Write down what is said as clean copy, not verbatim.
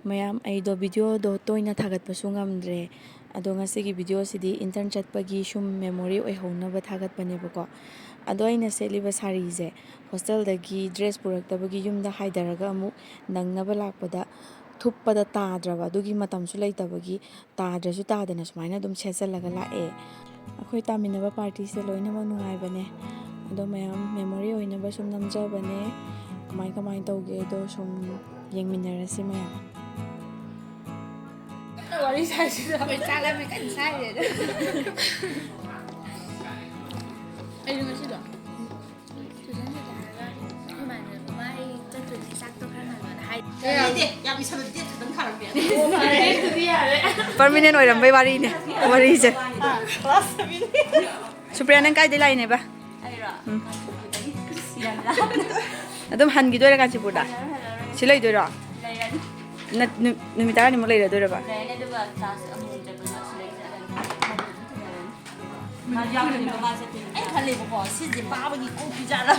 ꯃꯌꯥꯝ ꯑꯩꯗꯣ ꯚꯤꯗꯤꯑꯣꯗꯣ ꯇꯣꯏꯅ ꯊꯥꯒꯠꯄꯁꯨ ꯉꯝꯗ꯭ꯔꯦ ꯑꯗꯣ ꯉꯁꯤꯒꯤ ꯚꯤꯗꯤꯑꯣꯁꯤꯗꯤ ꯏꯟꯇꯔꯟ ꯆꯠꯄꯒꯤ ꯁꯨꯝ ꯃꯦꯃꯣꯔꯤ ꯑꯣꯏꯍꯧꯅꯕ ꯊꯥꯒꯠꯄꯅꯦꯕꯀꯣ ꯑꯗꯣ ꯑꯩꯅ ꯁꯦꯠꯂꯤꯕ ꯁꯥꯔꯤꯁꯦ ꯍꯣꯁꯇꯦꯜꯗꯒꯤ ꯗ꯭ꯔꯦꯁ ꯄꯨꯔꯛꯇꯕꯒꯤ ꯌꯨꯝꯗ ꯍꯥꯏꯊꯔꯒ ꯑꯃꯨꯛ ꯅꯪꯅꯕ ꯂꯥꯛꯄꯗ ꯊꯨꯞꯄꯗ ꯇꯥꯗ꯭ꯔꯕ ꯑꯗꯨꯒꯤ ꯃꯇꯝꯁꯨ ꯂꯩꯇꯕꯒꯤ ꯇꯥꯗ꯭ꯔꯁꯨ ꯇꯥꯗꯅ ꯁꯨꯃꯥꯏꯅ ꯑꯗꯨꯝ ꯁꯦꯠꯆꯜꯂꯒ ꯂꯥꯛꯑꯦ ꯑꯩꯈꯣꯏ ꯇꯥꯃꯤꯟꯅꯕ ꯄꯥꯔꯇꯤꯁꯦ ꯂꯣꯏꯅꯃꯛ ꯅꯨꯡꯉꯥꯏꯕꯅꯦ ꯑꯗꯣ ꯃꯌꯥꯝ ꯃꯦꯃꯣꯔꯤ ꯑꯣꯏꯅꯕ ꯁꯨꯝ ꯅꯝꯖꯕꯅꯦ ꯀꯃꯥꯏ ꯇꯧꯒꯦꯗꯣ ꯁꯨꯝ ꯌꯦꯡꯃꯤꯟꯅꯔꯁꯤ ꯃꯌꯥꯝ ꯋꯥꯔꯤ ꯁꯥꯏꯁꯤꯗ ꯑꯩꯈꯣꯏ ꯆꯥꯛꯂꯝꯃꯦ ꯀꯟꯅ ꯁꯥꯏꯔꯦꯗ ꯑꯩꯁꯨ ꯉꯁꯤꯗꯣ ꯇꯨꯏꯁꯟ ꯆꯠꯀꯦ ꯍꯥꯏꯔꯒ ꯑꯩꯈꯣꯏ ꯃꯥꯅ ꯑꯩ ꯆꯠꯇꯣꯏꯅꯦ ꯆꯥꯛꯇꯣ ꯈꯔ ꯉꯜꯂꯣꯅ ꯍꯥꯏꯗꯦ ꯌꯥꯝ ꯏꯁꯜꯂ ꯗꯦꯠ ꯈꯛꯇꯪ ꯊꯥꯔꯝꯃꯦ ꯑꯗꯨꯗꯤ ꯌꯥꯔꯦ ꯄꯔꯃꯤꯅꯦꯟ ꯑꯣꯏꯔꯝꯕꯩ ꯋꯥꯔꯤꯅꯦ ꯋꯥꯔꯤꯁꯦ ꯁꯨꯄ꯭ꯔꯤꯌꯥ ꯅꯪ ꯀꯥꯏꯗꯩ ꯂꯥꯛꯏꯅꯦꯕ ꯑꯩꯔꯣ ꯑꯗꯨꯝ ꯍꯟꯈꯤꯗꯣꯏꯔꯥ ꯀꯥꯟꯆꯤꯄꯨꯔꯗ ꯁꯤ ꯂꯩꯗꯣꯏꯔꯣ ꯂꯩꯔꯅꯤ ꯅꯨꯃꯤꯠ 10ꯅꯤꯃꯨꯛ ꯂꯩꯔꯗꯣꯏꯔꯕ ꯂꯩꯔꯅꯤ ꯑꯗꯨꯒ ꯀ꯭ꯂꯥꯁ ꯑꯃꯨꯛ ꯆꯠꯄꯗꯣ ꯁꯤꯗꯩ ꯆꯠꯂꯅꯤ ꯑꯩ ꯈꯜꯂꯦꯕꯀꯣ ꯁꯤꯁꯦ ꯄꯥꯕꯒꯤ ꯀꯣꯛ ꯄꯤꯖꯥꯠꯂ